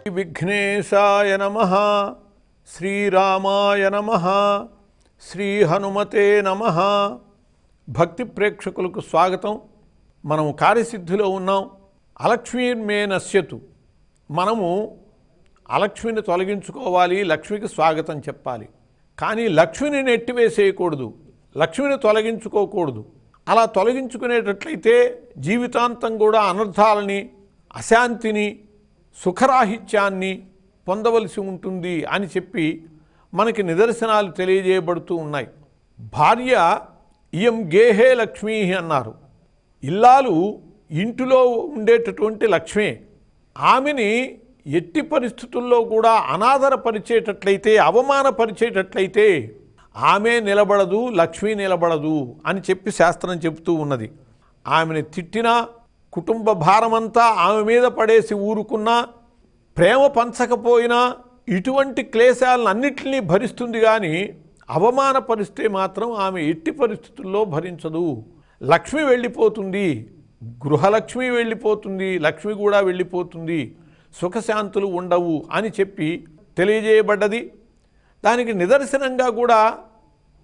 విఘ్నేశాయ నమః, శ్రీరామాయ నమః, శ్రీ హనుమతే నమః. భక్తి ప్రేక్షకులకు స్వాగతం. మనం కార్యసిద్ధిలో ఉన్నాం. అలక్ష్మీర్మే నశ్యతు. మనము అలక్ష్మిని తొలగించుకోవాలి, లక్ష్మికి స్వాగతం చెప్పాలి. కానీ లక్ష్మిని నెట్టివేసేయకూడదు, లక్ష్మిని తొలగించుకోకూడదు. అలా తొలగించుకునేటట్లయితే జీవితాంతం కూడా అనర్థాలని, అశాంతిని, సుఖరాహిత్యాన్ని పొందవలసి ఉంటుంది అని చెప్పి మనకి నిదర్శనాలు తెలియజేయబడుతూ ఉన్నాయి. భార్య ఇయం గేహే లక్ష్మీ అన్నారు. ఇల్లాలు ఇంటిలో ఉండేటటువంటి లక్ష్మే. ఆమెని ఎట్టి పరిస్థితుల్లో కూడా అనాదరపరిచేటట్లయితే, అవమానపరిచేటట్లయితే ఆమె నిలబడదు, లక్ష్మి నిలబడదు అని చెప్పి శాస్త్రం చెబుతూ ఉన్నది. ఆమెని తిట్టినా, కుటుంబ భారమంతా ఆమె మీద పడేసి ఊరుకున్నా, ప్రేమ పంచకపోయినా ఇటువంటి క్లేశాలను అన్నిటినీ భరిస్తుంది. కానీ అవమానపరిస్తే మాత్రం ఆమె ఎట్టి పరిస్థితుల్లో భరించదు. లక్ష్మి వెళ్ళిపోతుంది, గృహలక్ష్మి వెళ్ళిపోతుంది, లక్ష్మి కూడా వెళ్ళిపోతుంది, సుఖశాంతులు ఉండవు అని చెప్పి తెలియజేయబడ్డది. దానికి నిదర్శనంగా కూడా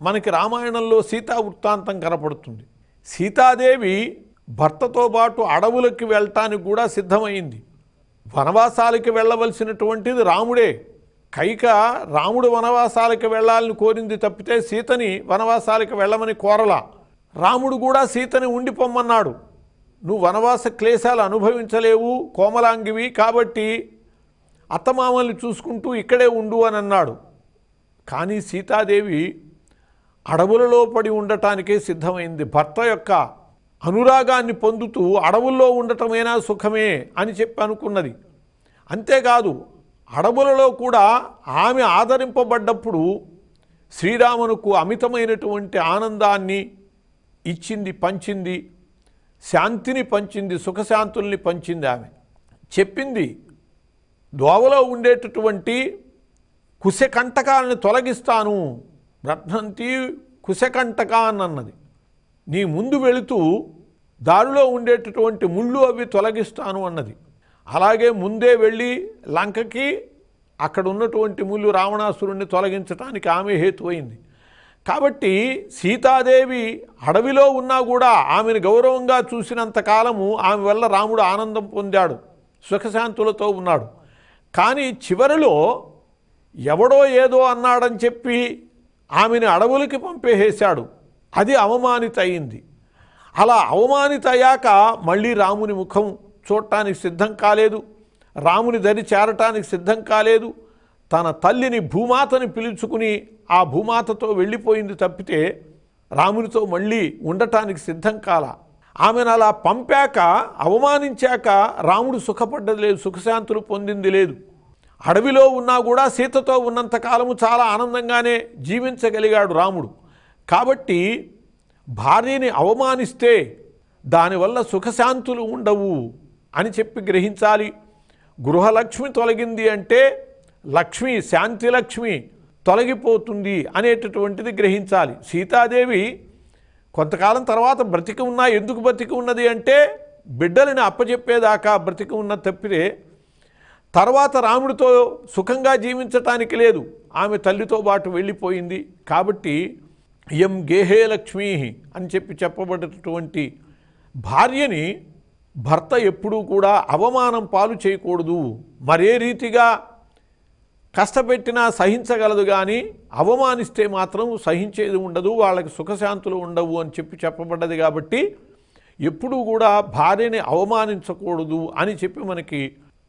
మనకి రామాయణంలో సీతా వృత్తాంతం కనపడుతుంది. సీతాదేవి భర్తతో పాటు అడవులకి వెళ్ళటానికి కూడా సిద్ధమైంది. వనవాసాలకి వెళ్ళవలసినటువంటిది రాముడే. కైక రాముడు వనవాసాలకి వెళ్ళాలని కోరింది తప్పితే సీతని వనవాసాలకి వెళ్ళమని కోరలా. రాముడు కూడా సీతని ఉండిపోమ్మన్నాడు. నువ్వు వనవాస క్లేశాలు అనుభవించలేవు, కోమలాంగివి, కాబట్టి అత్తమామల్ని చూసుకుంటూ ఇక్కడే ఉండు అని అన్నాడు. కానీ సీతాదేవి అడవులలో పడి ఉండటానికే సిద్ధమైంది. భర్త యొక్క అనురాగాన్ని పొందుతూ అడవుల్లో ఉండటమైనా సుఖమే అని చెప్పి అనుకున్నది. అంతేకాదు, అడవులలో కూడా ఆమె ఆదరింపబడ్డప్పుడు శ్రీరామునకు అమితమైనటువంటి ఆనందాన్ని ఇచ్చింది, పంచింది, శాంతిని పంచింది, సుఖశాంతుల్ని పంచింది. ఆమె చెప్పింది, దోవలో ఉండేటటువంటి కుశకంటకాలను తొలగిస్తాను, బ్రహ్నంతి కుశకంటక అన్నది. నీ ముందు వెళుతూ దారిలో ఉండేటటువంటి ముళ్ళు అవి తొలగిస్తాను అన్నది. అలాగే ముందే వెళ్ళి లంకకి అక్కడ ఉన్నటువంటి ముళ్ళు రావణాసురుణ్ణి తొలగించడానికి ఆమె హేతువైంది. కాబట్టి సీతాదేవి అడవిలో ఉన్నా కూడా ఆమెను గౌరవంగా చూసినంత కాలము ఆమె వల్ల రాముడు ఆనందం పొందాడు, సుఖశాంతులతో ఉన్నాడు. కానీ చివరిలో ఎవడో ఏదో అన్నాడని చెప్పి ఆమెను అడవులకి పంపేసేశాడు. అది అవమానిత అయింది. అలా అవమానిత అయ్యాక మళ్ళీ రాముని ముఖం చూడటానికి సిద్ధం కాలేదు, రాముని దరి చేరటానికి సిద్ధం కాలేదు. తన తల్లిని భూమాతని పిలుచుకుని ఆ భూమాతతో వెళ్ళిపోయింది తప్పితే రామునితో మళ్ళీ ఉండటానికి సిద్ధం కాల. ఆమెను అలా పంపాక, అవమానించాక రాముడు సుఖపడ్డది లేదు, సుఖశాంతులు పొందింది లేదు. అడవిలో ఉన్నా కూడా సీతతో ఉన్నంతకాలము చాలా ఆనందంగానే జీవించగలిగాడు రాముడు. కాబట్టి భార్యని అవమానిస్తే దానివల్ల సుఖశాంతులు ఉండవు అని చెప్పి గ్రహించాలి. గృహలక్ష్మి తొలగింది అంటే లక్ష్మి, శాంతి లక్ష్మి తొలగిపోతుంది అనేటటువంటిది గ్రహించాలి. సీతాదేవి కొంతకాలం తర్వాత బ్రతికి ఉన్నా, ఎందుకు బ్రతికి ఉన్నది అంటే బిడ్డలని అప్పచెప్పేదాకా బ్రతికి ఉన్న తప్పితే తర్వాత రాముడితో సుఖంగా జీవించటానికి లేదు. ఆమె తల్లితో పాటు వెళ్ళిపోయింది. కాబట్టి ఇయం గేహే లక్ష్మీ అని చెప్పి చెప్పబడినటువంటి భార్యని భర్త ఎప్పుడూ కూడా అవమానం పాలు చేయకూడదు. మరే రీతిగా కష్టపెట్టినా సహించగలదు, కానీ అవమానిస్తే మాత్రం సహించేది ఉండదు, వాళ్ళకి సుఖశాంతులు ఉండవు అని చెప్పి చెప్పబడ్డది. కాబట్టి ఎప్పుడూ కూడా భార్యని అవమానించకూడదు అని చెప్పి మనకి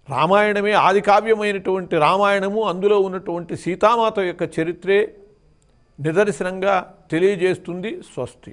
రామాయణమే, ఆది కావ్యమైనటువంటి రామాయణము, అందులో ఉన్నటువంటి సీతామాత యొక్క చరిత్రే నిదర్శనంగా తెలియజేస్తుంది. స్వస్తి.